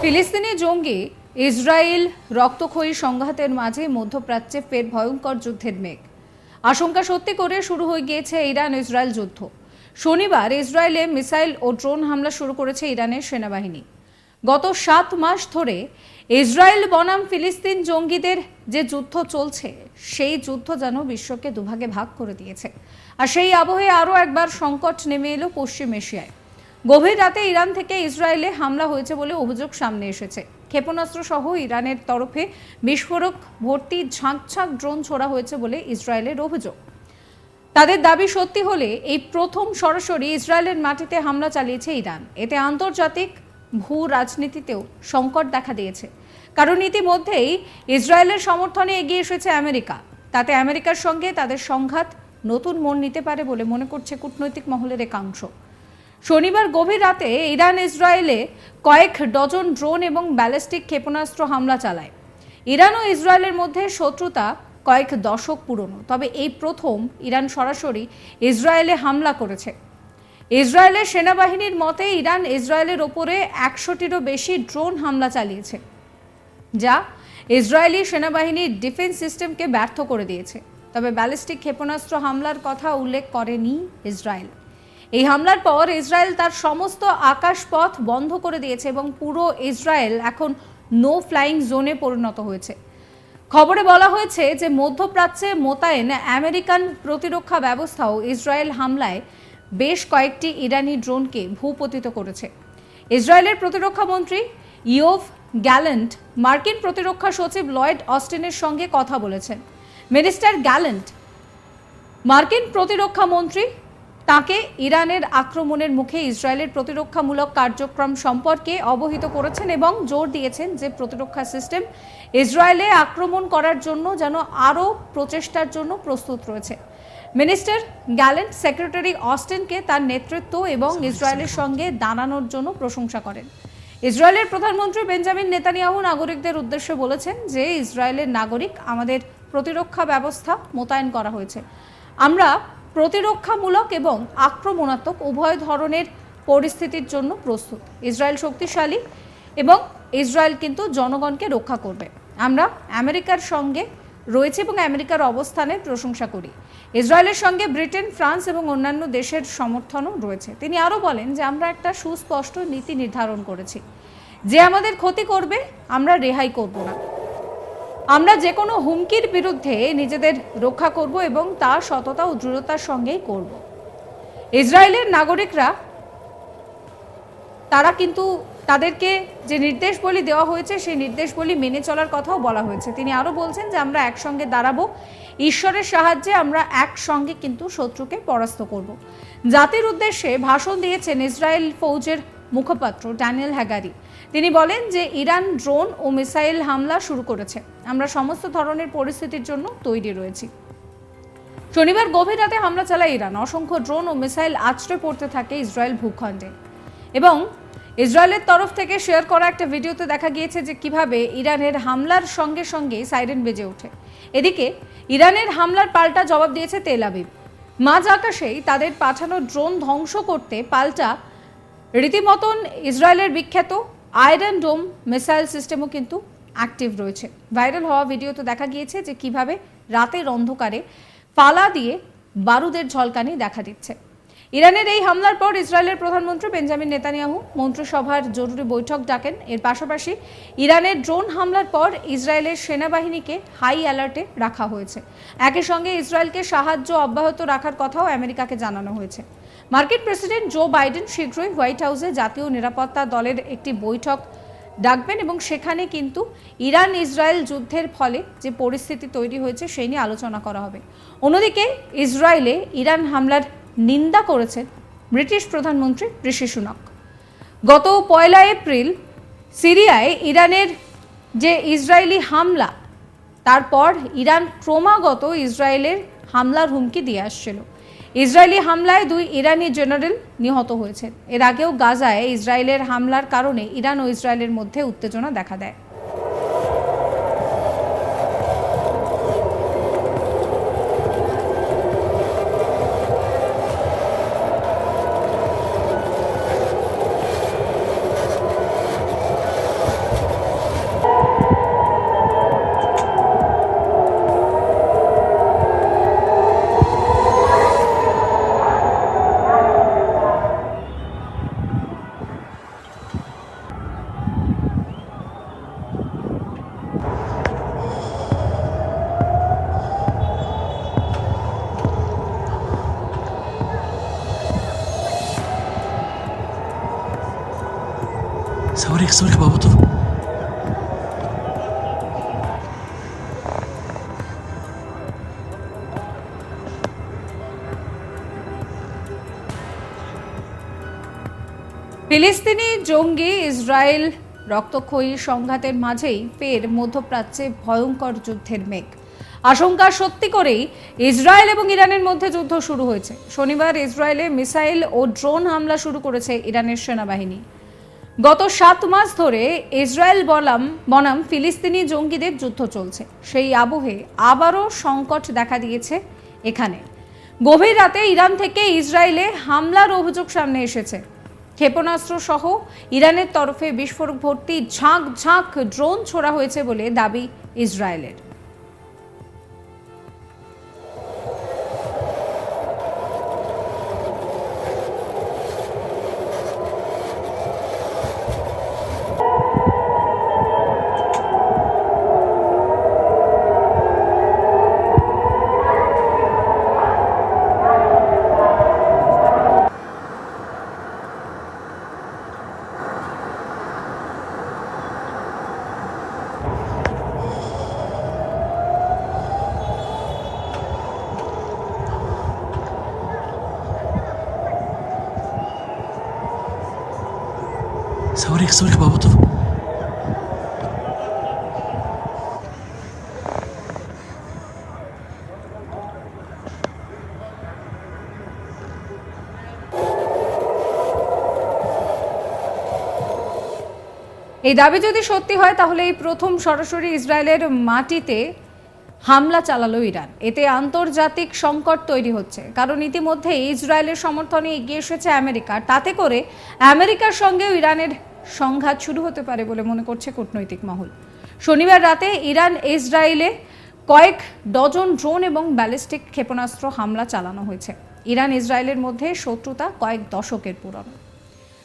ফিলিস্তিনি জঙ্গি ইসরায়েল রক্তক্ষয়ী সংঘাতের মাঝে মধ্যপ্রাচ্যে ফের ভয়ঙ্কর যুদ্ধের মেঘ। আশঙ্কা সত্যি করে শুরু হয়ে গিয়েছে ইরান ইসরায়েল যুদ্ধ। শনিবার ইসরায়েলে মিসাইল ও ড্রোন হামলা শুরু করেছে ইরানের সেনাবাহিনী। গত 7 মাস ধরে ইসরায়েল বনাম ফিলিস্তিন জঙ্গিদের যে যুদ্ধ চলছে, সেই যুদ্ধ যেন বিশ্বকে দুভাগে ভাগ করে দিয়েছে। আর সেই আবহে আরও একবার সংকট নেমে এলো পশ্চিম এশিয়ায়। গভীর রাতে ইরান থেকে ইসরায়েলে হামলা হয়েছে বলে অভিযোগ সামনে এসেছে। ক্ষেপণাস্ত্র সহ ইরানের তরফে বিস্ফোরক ভর্তি ঝাঁক ড্রোন ছোড়া হয়েছে বলে ইসরায়েলের অভিযোগ। তাদের দাবি সত্যি হলে এই প্রথম সরাসরি ইসরায়েলের মাটিতে হামলা চালিয়েছে ইরান। এতে আন্তর্জাতিক ভূ রাজনীতিতেও সংকট দেখা দিয়েছে, কারণ ইতিমধ্যেই ইসরায়েলের সমর্থনে এগিয়ে এসেছে আমেরিকা। তাতে আমেরিকার সঙ্গে তাদের সংঘাত নতুন মোড় নিতে পারে বলে মনে করছে কূটনৈতিক মহলের একাংশ। শনিবার গভীর রাতে ইরান ইসরায়েলে কয়েক ডজন ড্রোন এবং ব্যালিস্টিক ক্ষেপণাস্ত্র হামলা চালায়। ইরান ও ইসরায়েলের মধ্যে শত্রুতা কয়েক দশক পুরনো, তবে এই প্রথম ইরান সরাসরি ইসরায়েলে হামলা করেছে। ইসরায়েলের সেনাবাহিনীর মতে ইরান ইসরায়েলের ওপরে 100টিরও বেশি ড্রোন হামলা চালিয়েছে, যা ইসরায়েলি সেনাবাহিনীর ডিফেন্স সিস্টেমকে ব্যর্থ করে দিয়েছে। তবে ব্যালিস্টিক ক্ষেপণাস্ত্র হামলার কথা উল্লেখ করেনি ইসরায়েল। এই হামলার পর ইসরায়েল তার সমস্ত আকাশপথ বন্ধ করে দিয়েছে এবং পুরো ইসরায়েল এখন নো ফ্লাইং জোনে পরিণত হয়েছে। খবরে বলা হয়েছে যে মধ্যপ্রাচ্যে মোতায়েন আমেরিকান প্রতিরক্ষা ব্যবস্থাও ইসরায়েল হামলায় বেশ কয়েকটি ইরানি ড্রোনকে ভূপতিত করেছে। ইসরায়েলের প্রতিরক্ষা মন্ত্রী ইয়োভ গ্যালেন্ট মার্কিন প্রতিরক্ষা সচিব লয়েড অস্টিনের সঙ্গে কথা বলেছেন। মিনিস্টার গ্যালেন্ট মার্কিন প্রতিরক্ষা মন্ত্রী তাকে ইরানের আক্রমণের মুখে ইসরায়েলের প্রতিরক্ষামূলক কার্যক্রম সম্পর্কে অবহিত করেছেন এবং জোর দিয়েছেন যে প্রতিরক্ষা সিস্টেম ইসরায়েলে আক্রমণ করার জন্য যেন আরও প্রচেষ্টার জন্য প্রস্তুত রয়েছে। মিনিস্টার গ্যালেন্ট সেক্রেটারি অস্টিনকে তার নেতৃত্ব এবং ইসরায়েলের সঙ্গে দাঁড়ানোর জন্য প্রশংসা করেন। ইসরায়েলের প্রধানমন্ত্রী বেঞ্জামিন নেতানিয়াহু নাগরিকদের উদ্দেশ্যে বলেছেন যে ইসরায়েলের নাগরিক আমাদের প্রতিরক্ষা ব্যবস্থা মোতায়েন করা হয়েছে। আমরা প্রতিরক্ষামূলক এবং আক্রমণাত্মক উভয় ধরনের পরিস্থিতির জন্য প্রস্তুত। ইসরায়েল শক্তিশালী এবং ইসরায়েল কিন্তু জনগণকে রক্ষা করবে। আমরা আমেরিকার সঙ্গে রয়েছে এবং আমেরিকার অবস্থানের প্রশংসা করি। ইসরায়েলের সঙ্গে ব্রিটেন, ফ্রান্স এবং অন্যান্য দেশের সমর্থনও রয়েছে। তিনি আরও বলেন যে আমরা একটা সুস্পষ্ট নীতি নির্ধারণ করেছি, যে আমাদের ক্ষতি করবে আমরা রেহাই করব না। আমরা যে কোনো হুমকির বিরুদ্ধে নিজেদের রক্ষা করব এবং তা সততা ও দৃঢ়তার সঙ্গেই করব। ইসরায়েলের নাগরিকরা তারা কিন্তু তাদেরকে যে নির্দেশবলী দেওয়া হয়েছে সেই নির্দেশবলী মেনে চলার কথাও বলা হয়েছে। তিনি আরও বলছেন যে আমরা একসঙ্গে দাঁড়াবো, ঈশ্বরের সাহায্যে আমরা একসঙ্গে কিন্তু শত্রুকে পরাস্ত করব। জাতির উদ্দেশ্যে ভাষণ দিয়েছেন ইসরায়েল ফৌজের মুখপাত্র ড্যানিয়েল হ্যাগারি। তিনি বলেন যে ইরান ড্রোন ও মিসাইল হামলা শুরু করেছে, আমরা সমস্ত ধরনের পরিস্থিতির জন্য তৈরি রয়েছি। শনিবার গভীর রাতে হামলা চালায় ইরান। অসংখ্য ড্রোন ও মিসাইল আছড়ে পড়তে থাকে ইসরায়েল ভূখণ্ডে এবং ইসরায়েলের তরফ থেকে শেয়ার করা একটা ভিডিওতে দেখা গিয়েছে যে কিভাবে ইরানের হামলার সঙ্গে সঙ্গে সাইরেন বেজে ওঠে। এদিকে ইরানের হামলার পাল্টা জবাব দিয়েছে তেল আবিব। মাঝ আকাশেই তাদের পাঠানো ড্রোন ধ্বংস করতে পাল্টা রীতিমতন ইসরায়েলের বিখ্যাত আয়রন ডোম মিসাইল সিস্টেমও কিন্তু অ্যাক্টিভ রয়েছে। ভাইরাল হওয়া ভিডিওতে দেখা গিয়েছে যে কিভাবে রাতের অন্ধকারে ফালা দিয়ে বারুদের ঝলকানি দেখা দিচ্ছে। ইরানের এই হামলার পর ইসরায়েলের প্রধানমন্ত্রী বেঞ্জামিন নেতানিয়াহু মন্ত্রিসভার জরুরি বৈঠক ডাকেন। এর পাশাপাশি ইরানের ড্রোন হামলার পর ইসরায়েলের সেনাবাহিনীকে হাই অ্যালার্টে রাখা হয়েছে। একই সঙ্গে ইসরায়েলকে সাহায্য অব্যাহত রাখার কথাও আমেরিকাকে জানানো হয়েছে। মার্কিন প্রেসিডেন্ট জো বাইডেন শীঘ্রই হোয়াইট হাউসে জাতীয় নিরাপত্তা দলের একটি বৈঠক ডাকবেন এবং সেখানে কিন্তু ইরান ইসরায়েল যুদ্ধের ফলে যে পরিস্থিতি তৈরি হয়েছে সেই নিয়ে আলোচনা করা হবে। অন্যদিকে ইসরায়েলে ইরান হামলার নিন্দা করেছেন ব্রিটিশ প্রধানমন্ত্রী ঋষি সুনাক। গত 1 এপ্রিল সিরিয়ায় ইরানের যে ইসরায়েলি হামলা, তারপর ইরান ক্রমাগত ইসরায়েলের হামলার হুমকি দিয়ে আসছিল। ইসরায়েলি হামলায় 2 ইরানি জেনারেল নিহত হয়েছেন। এর আগেও গাজায় ইসরায়েলের হামলার কারণে ইরান ও ইসরায়েলের মধ্যে উত্তেজনা দেখা দেয়। सॉरी बाबू तो ফিলিস্তিনি জঙ্গি ইসরায়েল রক্তক্ষয়ী সংঘাতের মাঝেই ফের মধ্যপ্রাচ্যে ভয়ঙ্কর যুদ্ধের মেঘ। আশঙ্কা সত্যি করেই ইসরায়েল এবং ইরানের মধ্যে যুদ্ধ শুরু হয়েছে। শনিবার ইসরায়েলে মিসাইল ও ড্রোন হামলা শুরু করেছে ইরানের সেনাবাহিনী। গত 7 মাস ধরে ইসরায়েল বনাম ফিলিস্তিনি জঙ্গিদের যুদ্ধ চলছে। সেই আবহে আবারও সংকট দেখা দিয়েছে এখানে। গভীর রাতে ইরান থেকে ইসরায়েলে হামলার অভিযোগ সামনে এসেছে। ক্ষেপণাস্ত্র সহ ইরানের তরফে বিস্ফোরক ভর্তি ঝাঁক ঝাঁক ড্রোন ছোড়া হয়েছে বলে দাবি ইসরায়েলের। सॉरी बाबू तो এই দাবি যদি সত্যি হয় তাহলে এই প্রথম সরাসরি ইসরায়েলের মাটিতে হামলা চালালো ইরান। এতে আন্তর্জাতিক সংকট তৈরি হচ্ছে, কারণ ইতিমধ্যে ইসরায়েলের সমর্থনে এগিয়ে এসেছে আমেরিকা। তাতে করে আমেরিকার সঙ্গেও ইরানের সংঘাত শুরু হতে পারে বলে মনে করছে কূটনৈতিক মহল। শনিবার রাতে ইরান ইসরায়েলে কয়েক ডজন ড্রোন এবং ব্যালিস্টিক ক্ষেপণাস্ত্র হামলা চালানো হয়েছে। ইরান ইসরায়েলের মধ্যে শত্রুতা কয়েক দশকের পুরনো।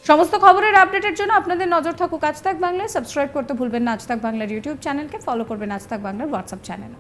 সমস্ত খবরের আপডেটের জন্য আপনাদের নজর থাকুক আজ তাক বাংলায়। সাবস্ক্রাইব করতে ভুলবেন না আজ তাক বাংলার ইউটিউব চ্যানেলকে, ফলো করবেন আজ তাক বাংলার হোয়াটসঅ্যাপ চ্যানেল।